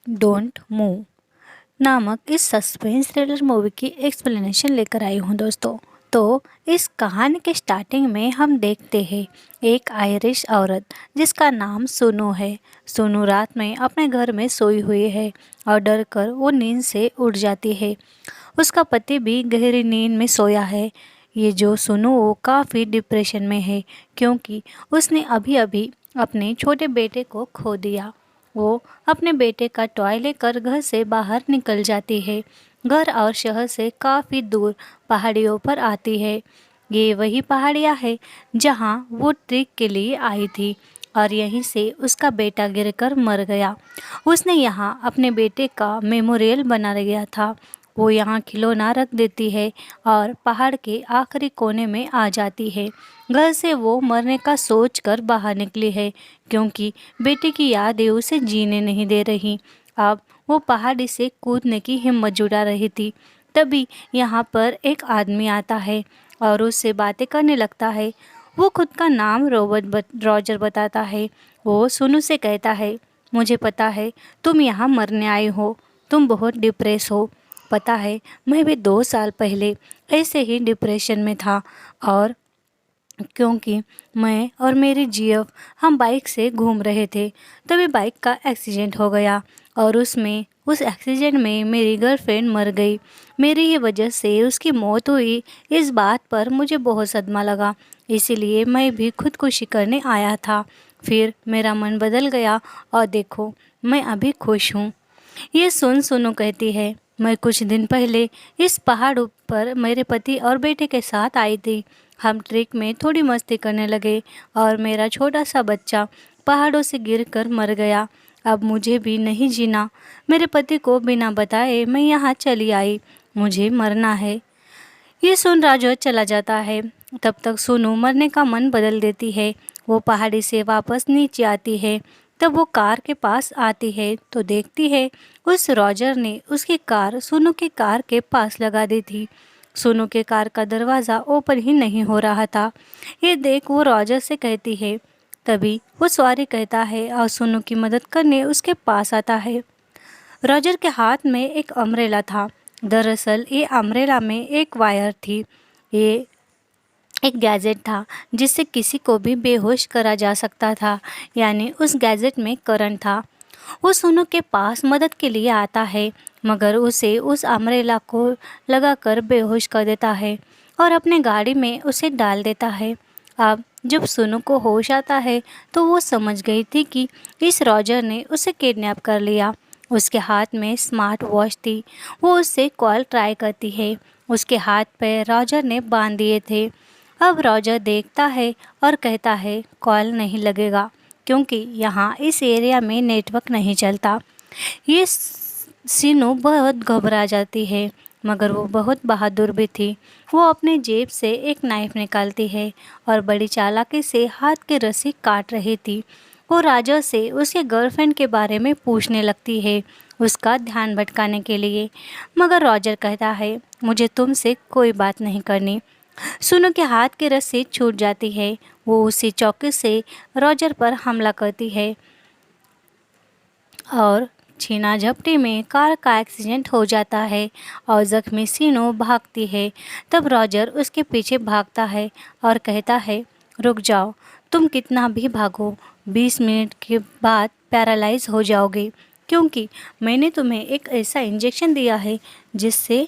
Don't move नामक इस suspense thriller movie की एक्सप्लेनेशन लेकर आई हूँ दोस्तों। तो इस कहानी के स्टार्टिंग में हम देखते हैं एक आयरिश औरत जिसका नाम सुनु है। सुनु रात में अपने घर में सोई हुई है और डर कर वो नींद से उठ जाती है। उसका पति भी गहरी नींद में सोया है। ये जो सुनु वो काफ़ी डिप्रेशन में है क्योंकि उसने अभी अभी अपने छोटे बेटे को खो दिया। वो अपने बेटे का टॉय लेकर घर से बाहर निकल जाती है। घर और शहर से काफ़ी दूर पहाड़ियों पर आती है। ये वही पहाड़ियाँ है जहाँ वो ट्रिक के लिए आई थी और यहीं से उसका बेटा गिरकर मर गया। उसने यहाँ अपने बेटे का मेमोरियल बना लिया था। वो यहाँ खिलौना रख देती है और पहाड़ के आखिरी कोने में आ जाती है। घर से वो मरने का सोच कर बाहर निकली है क्योंकि बेटे की यादें उसे जीने नहीं दे रही। अब वो पहाड़ी से कूदने की हिम्मत जुटा रही थी। तभी यहाँ पर एक आदमी आता है और उससे बातें करने लगता है। वो खुद का नाम रॉजर बताता है। वो सुनु से कहता है, मुझे पता है तुम यहाँ मरने आई हो, तुम बहुत डिप्रेस हो। पता है मैं भी 2 साल पहले ऐसे ही डिप्रेशन में था और क्योंकि मैं और मेरी जीएफ हम बाइक से घूम रहे थे, तभी बाइक का एक्सीडेंट हो गया और उस एक्सीडेंट में मेरी गर्लफ्रेंड मर गई। मेरी ही वजह से उसकी मौत हुई। इस बात पर मुझे बहुत सदमा लगा, इसीलिए मैं भी खुदकुशी करने आया था। फिर मेरा मन बदल गया और देखो मैं अभी खुश हूँ। ये सुन सुनु कहती है, मैं कुछ दिन पहले इस पहाड़ पर मेरे पति और बेटे के साथ आई थी। हम ट्रिक में थोड़ी मस्ती करने लगे और मेरा छोटा सा बच्चा पहाड़ों से गिरकर मर गया। अब मुझे भी नहीं जीना। मेरे पति को बिना बताए मैं यहाँ चली आई। मुझे मरना है। ये सुन राजू चला जाता है। तब तक सुनु मरने का मन बदल देती है। वो पहाड़ी से वापस नीचे आती है। तब वो कार के पास आती है तो देखती है उस रॉजर ने उसकी कार सुनु की कार के पास लगा दी थी। सुनु के कार का दरवाज़ा ओपन ही नहीं हो रहा था। ये देख वो रॉजर से कहती है। तभी वो सॉरी कहता है और सुनु की मदद करने उसके पास आता है। रॉजर के हाथ में एक अम्ब्रेला था। दरअसल ये अम्ब्रेला में एक वायर थी। ये एक गैजेट था जिससे किसी को भी बेहोश करा जा सकता था, यानी उस गैजेट में करंट था। वो सुनु के पास मदद के लिए आता है मगर उसे उस अम्ब्रेला को लगाकर बेहोश कर देता है और अपने गाड़ी में उसे डाल देता है। अब जब सुनु को होश आता है तो वो समझ गई थी कि इस रॉजर ने उसे किडनैप कर लिया। उसके हाथ में स्मार्ट वॉच थी। वो उससे कॉल ट्राई करती है। उसके हाथ पैर रॉजर ने बांध दिए थे। अब रॉजर देखता है और कहता है कॉल नहीं लगेगा क्योंकि यहाँ इस एरिया में नेटवर्क नहीं चलता। ये सीनू बहुत घबरा जाती है मगर वो बहुत बहादुर भी थी। वो अपने जेब से एक नाइफ निकालती है और बड़ी चालाकी से हाथ की रस्सी काट रही थी। वो राजा से उसके गर्लफ्रेंड के बारे में पूछने लगती है उसका ध्यान भटकाने के लिए, मगर रॉजर कहता है मुझे तुमसे कोई बात नहीं करनी। सुनु के हाथ की रस्सी छूट जाती है। वो उसी चौकी से रॉजर पर हमला करती है और छीना झपटी में कार का एक्सीडेंट हो जाता है और जख्मी सीनो भागती है। तब रॉजर उसके पीछे भागता है और कहता है रुक जाओ, तुम कितना भी भागो 20 मिनट के बाद पैरालाइज हो जाओगे क्योंकि मैंने तुम्हें एक ऐसा इंजेक्शन दिया है जिससे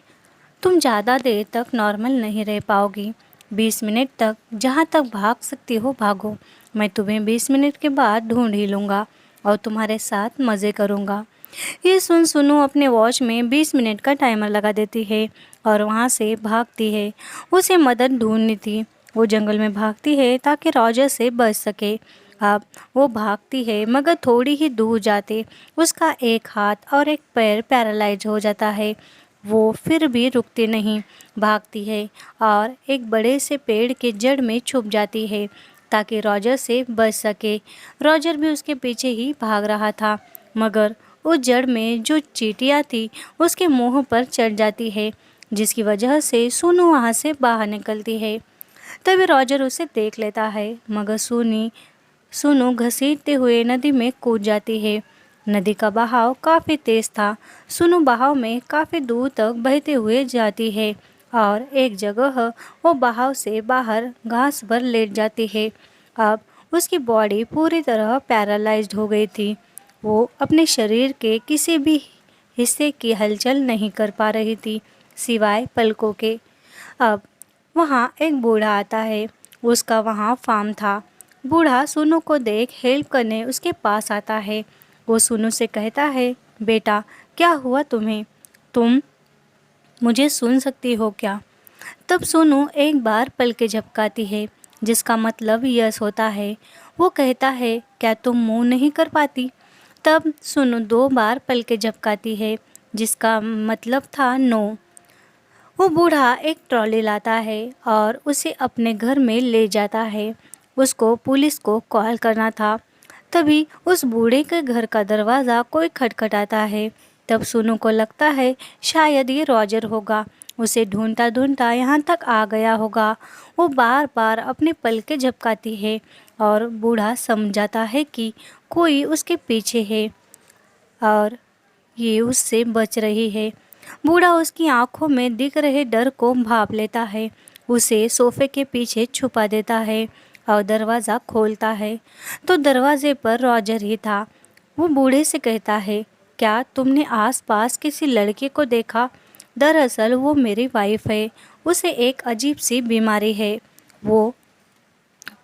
तुम ज़्यादा देर तक नॉर्मल नहीं रह पाओगी। 20 मिनट तक जहाँ तक भाग सकती हो भागो। मैं तुम्हें 20 मिनट के बाद ढूंढ ही लूँगा और तुम्हारे साथ मज़े करूँगा। ये सुन सुनु अपने वॉच में 20 मिनट का टाइमर लगा देती है और वहाँ से भागती है। उसे मदद ढूंढनी थी। वो जंगल में भागती है ताकि रॉजर से बच सके। अब वो भागती है मगर थोड़ी ही दूर जाते उसका एक हाथ और एक पैर पैरालाइज हो जाता है। वो फिर भी रुकती नहीं, भागती है और एक बड़े से पेड़ के जड़ में छुप जाती है ताकि रॉजर से बच सके। रॉजर भी उसके पीछे ही भाग रहा था मगर उस जड़ में जो चींटियाँ थी उसके मुंह पर चढ़ जाती है जिसकी वजह से सुनु वहाँ से बाहर निकलती है। तभी रॉजर उसे देख लेता है मगर सुनु घसीटते हुए नदी में कूद जाती है। नदी का बहाव काफ़ी तेज़ था। सुनु बहाव में काफ़ी दूर तक बहते हुए जाती है और एक जगह वो बहाव से बाहर घास पर लेट जाती है। अब उसकी बॉडी पूरी तरह पैरालाइज्ड हो गई थी। वो अपने शरीर के किसी भी हिस्से की हलचल नहीं कर पा रही थी सिवाय पलकों के। अब वहाँ एक बूढ़ा आता है। उसका वहाँ फार्म था। बूढ़ा सुनु को देख हेल्प करने उसके पास आता है। वो सुनु से कहता है, बेटा क्या हुआ तुम्हें? तुम मुझे सुन सकती हो क्या? तब सुनु एक बार पलकें झपकाती है, जिसका मतलब यस होता है। वो कहता है, क्या तुम मुंह नहीं कर पाती? तब सुनु 2 बार पलकें झपकाती है, जिसका मतलब था नो। वो बूढ़ा एक ट्रॉली लाता है और उसे अपने घर में ले जाता है। उसको पुलिस को कॉल करना था। तभी उस बूढ़े के घर का दरवाज़ा कोई खटखटाता है। तब सुनु को लगता है शायद ये रॉजर होगा। उसे ढूंढता ढूंढता यहाँ तक आ गया होगा। वो बार बार अपने पलकें झपकाती है और बूढ़ा समझ जाता है कि कोई उसके पीछे है और ये उससे बच रही है। बूढ़ा उसकी आंखों में दिख रहे डर को भांप लेता है, उसे सोफे के पीछे छुपा देता है और दरवाज़ा खोलता है तो दरवाजे पर रॉजर ही था। वो बूढ़े से कहता है, क्या तुमने आसपास किसी लड़के को देखा? दरअसल वो मेरी वाइफ है। उसे एक अजीब सी बीमारी है। वो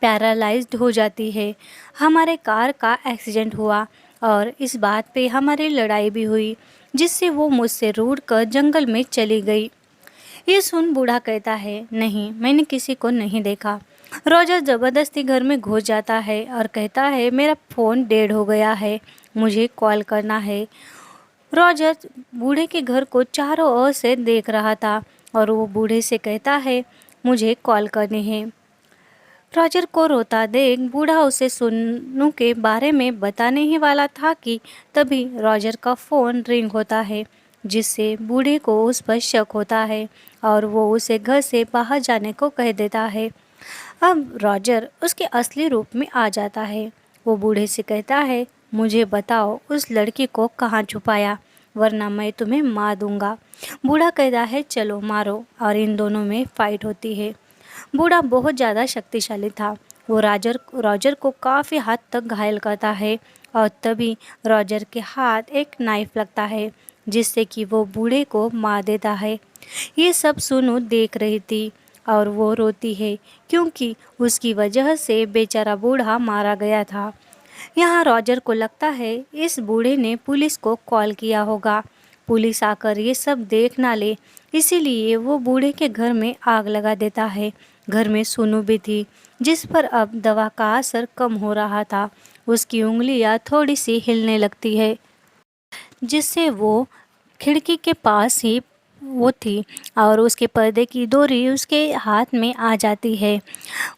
पैरालाइज्ड हो जाती है। हमारे कार का एक्सीडेंट हुआ और इस बात पे हमारी लड़ाई भी हुई, जिससे वो मुझसे रूठ कर जंगल में चली गई। ये सुन बूढ़ा कहता है, नहीं मैंने किसी को नहीं देखा। रॉजर ज़बरदस्ती घर में घुस जाता है और कहता है, मेरा फ़ोन डेड हो गया है, मुझे कॉल करना है। रॉजर बूढ़े के घर को चारों ओर से देख रहा था और वो बूढ़े से कहता है, मुझे कॉल करनी है। रॉजर को रोता देख बूढ़ा उसे सुन्नू के बारे में बताने ही वाला था कि तभी रॉजर का फ़ोन रिंग होता है, जिससे बूढ़े को उस पर शक होता है और वो उसे घर से बाहर जाने को कह देता है। अब रॉजर उसके असली रूप में आ जाता है। वो बूढ़े से कहता है, मुझे बताओ उस लड़की को कहाँ छुपाया, वरना मैं तुम्हें मार दूंगा। बूढ़ा कहता है, चलो मारो, और इन दोनों में फाइट होती है। बूढ़ा बहुत ज़्यादा शक्तिशाली था। वो रॉजर को काफ़ी हद तक घायल करता है और तभी रॉजर के हाथ एक नाइफ लगता है, जिससे कि वो बूढ़े को मार देता है। ये सब सुनु देख रही थी और वो रोती है क्योंकि उसकी वजह से बेचारा बूढ़ा मारा गया था। यहाँ रॉजर को लगता है इस बूढ़े ने पुलिस को कॉल किया होगा। पुलिस आकर ये सब देख ना ले, इसीलिए वो बूढ़े के घर में आग लगा देता है। घर में सुनु भी थी, जिस पर अब दवा का असर कम हो रहा था। उसकी उंगलियां थोड़ी सी हिलने लगती है, जिससे वो खिड़की के पास ही वो थी और उसके पर्दे की डोरी उसके हाथ में आ जाती है।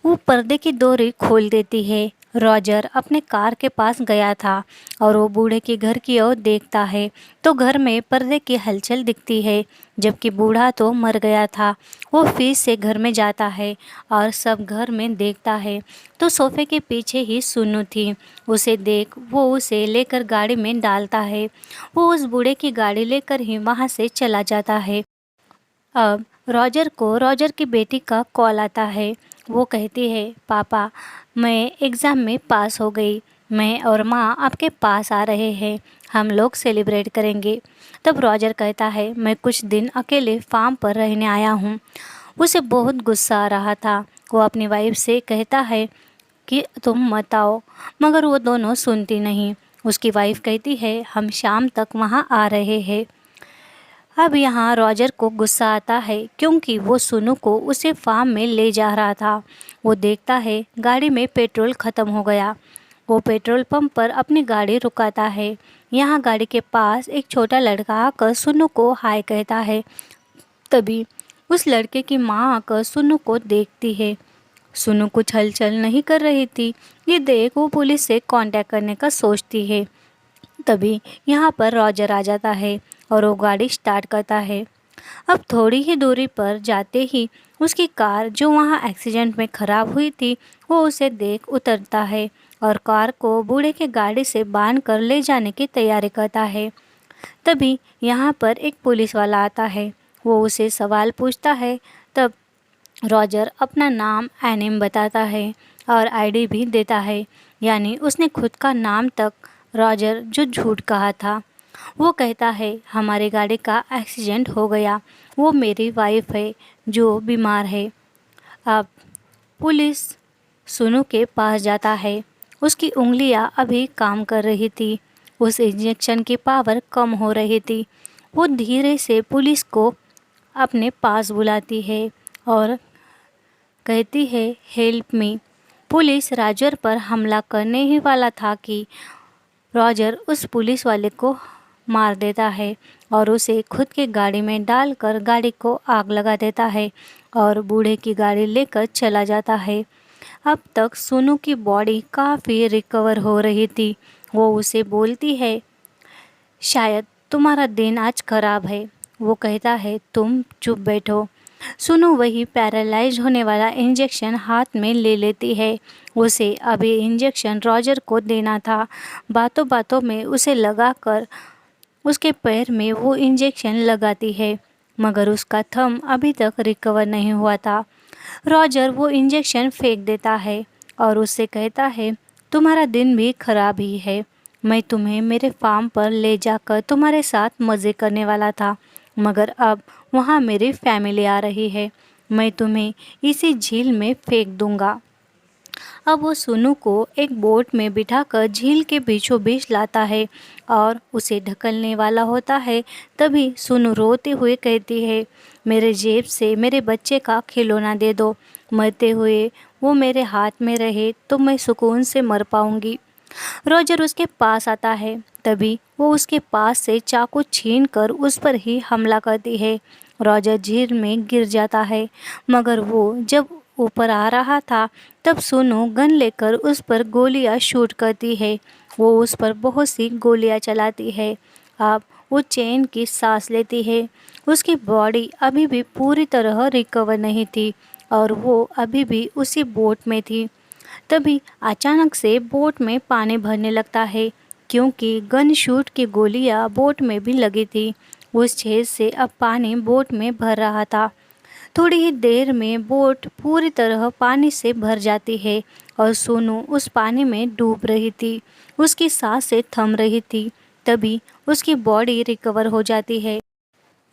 वो पर्दे की डोरी खोल देती है। रॉजर अपने कार के पास गया था और वो बूढ़े के घर की ओर देखता है तो घर में पर्दे की हलचल दिखती है, जबकि बूढ़ा तो मर गया था। वो फिर से घर में जाता है और सब घर में देखता है तो सोफे के पीछे ही सुन्नू थी। उसे देख वो उसे लेकर गाड़ी में डालता है। वो उस बूढ़े की गाड़ी लेकर ही वहाँ से चला जाता है। अब रॉजर को रॉजर की बेटी का कॉल आता है। वो कहती है, पापा मैं एग्ज़ाम में पास हो गई, मैं और माँ आपके पास आ रहे हैं, हम लोग सेलिब्रेट करेंगे। तब रॉजर कहता है, मैं कुछ दिन अकेले फार्म पर रहने आया हूँ। उसे बहुत गुस्सा आ रहा था। वो अपनी वाइफ से कहता है कि तुम मत आओ, मगर वो दोनों सुनती नहीं। उसकी वाइफ कहती है, हम शाम तक वहाँ आ रहे हैं। अब यहाँ रॉजर को गुस्सा आता है क्योंकि वो सुनु को उसे फार्म में ले जा रहा था। वो देखता है गाड़ी में पेट्रोल ख़त्म हो गया। वो पेट्रोल पंप पर अपनी गाड़ी रुकाता है। यहाँ गाड़ी के पास एक छोटा लड़का आकर सुनु को हाय कहता है। तभी उस लड़के की माँ आकर सुनु को देखती है। सुनु कुछ हलचल नहीं कर रही थी। ये देख वो पुलिस से कांटेक्ट करने का सोचती है। तभी यहाँ पर रॉजर आ जाता है और वो गाड़ी स्टार्ट करता है। अब थोड़ी ही दूरी पर जाते ही उसकी कार जो वहाँ एक्सीडेंट में ख़राब हुई थी वो उसे देख उतरता है और कार को बूढ़े के गाड़ी से बांध कर ले जाने की तैयारी करता है। तभी यहाँ पर एक पुलिस वाला आता है। वो उसे सवाल पूछता है। तब रॉजर अपना नाम एनिम बताता है और आईडी भी देता है, यानी उसने खुद का नाम तक रॉजर जो झूठ कहा था। वो कहता है हमारी गाड़ी का एक्सीडेंट हो गया, वो मेरी वाइफ है जो बीमार है। अब पुलिस सुनु के पास जाता है। उसकी उंगलियां अभी काम कर रही थी। उस इंजेक्शन की पावर कम हो रही थी। वो धीरे से पुलिस को अपने पास बुलाती है और कहती है हेल्प मी। पुलिस रॉजर पर हमला करने ही वाला था कि रॉजर उस पुलिस वाले को मार देता है और उसे खुद की गाड़ी में डालकर गाड़ी को आग लगा देता है और बूढ़े की गाड़ी लेकर चला जाता है। अब तक सोनू की बॉडी काफ़ी रिकवर हो रही थी। वो उसे बोलती है शायद तुम्हारा दिन आज खराब है। वो कहता है तुम चुप बैठो। सुनो वही पैरालाइज होने वाला इंजेक्शन हाथ में ले लेती है। उसे अभी इंजेक्शन रॉजर को देना था। बातों बातों में उसे लगाकर उसके पैर में वो इंजेक्शन लगाती है, मगर उसका थंब अभी तक रिकवर नहीं हुआ था। रॉजर वो इंजेक्शन फेंक देता है और उससे कहता है तुम्हारा दिन भी खराब ही है। मैं तुम्हें मेरे फार्म पर ले जाकर तुम्हारे साथ मज़े करने वाला था, मगर अब वहाँ मेरी फैमिली आ रही है। मैं तुम्हें इसी झील में फेंक दूंगा। अब वो सुनु को एक बोट में बिठाकर झील के बीचों बीच लाता है और उसे ढकलने वाला होता है। तभी सुनु रोते हुए कहती है मेरे जेब से मेरे बच्चे का खिलौना दे दो। मरते हुए वो मेरे हाथ में रहे तो मैं सुकून से मर पाऊंगी। रॉजर उसके पास आता है। तभी वो उसके पास से चाकू छीनकर उस पर ही हमला करती है। रॉजर झील में गिर जाता है, मगर वो जब ऊपर आ रहा था तब सोनू गन लेकर उस पर गोलियां शूट करती है। वो उस पर बहुत सी गोलियां चलाती है। अब वो चैन की सांस लेती है। उसकी बॉडी अभी भी पूरी तरह रिकवर नहीं थी और वो अभी भी उसी बोट में थी। तभी अचानक से बोट में पानी भरने लगता है, क्योंकि गन शूट की गोलियां बोट में भी लगी थी। उस छेद से अब पानी बोट में भर रहा था। थोड़ी ही देर में बोट पूरी तरह पानी से भर जाती है और सोनू उस पानी में डूब रही थी। उसकी सांसें थम रही थी। तभी उसकी बॉडी रिकवर हो जाती है।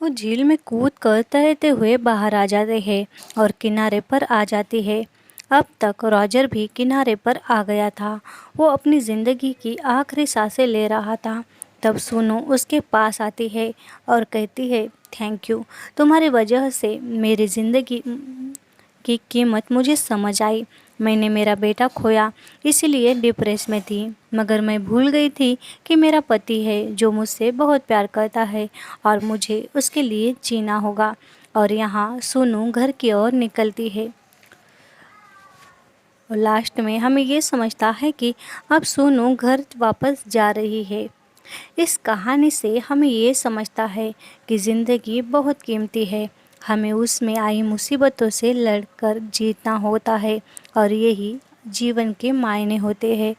वो झील में कूद कर तैरते हुए बाहर आ जाते हैं और किनारे पर आ जाती है। अब तक रॉजर भी किनारे पर आ गया था। वो अपनी ज़िंदगी की आखिरी सांसें ले रहा था। तब सोनू उसके पास आती है और कहती है थैंक यू, तुम्हारी वजह से मेरी ज़िंदगी की कीमत मुझे समझ आई। मैंने मेरा बेटा खोया, इसीलिए डिप्रेस में थी, मगर मैं भूल गई थी कि मेरा पति है जो मुझसे बहुत प्यार करता है और मुझे उसके लिए जीना होगा। और यहाँ सोनू घर की ओर निकलती है और लास्ट में हमें ये समझता है कि अब सोनू घर वापस जा रही है। इस कहानी से हमें ये समझता है कि ज़िंदगी बहुत कीमती है। हमें उसमें आई मुसीबतों से लड़कर जीतना होता है और यही जीवन के मायने होते हैं।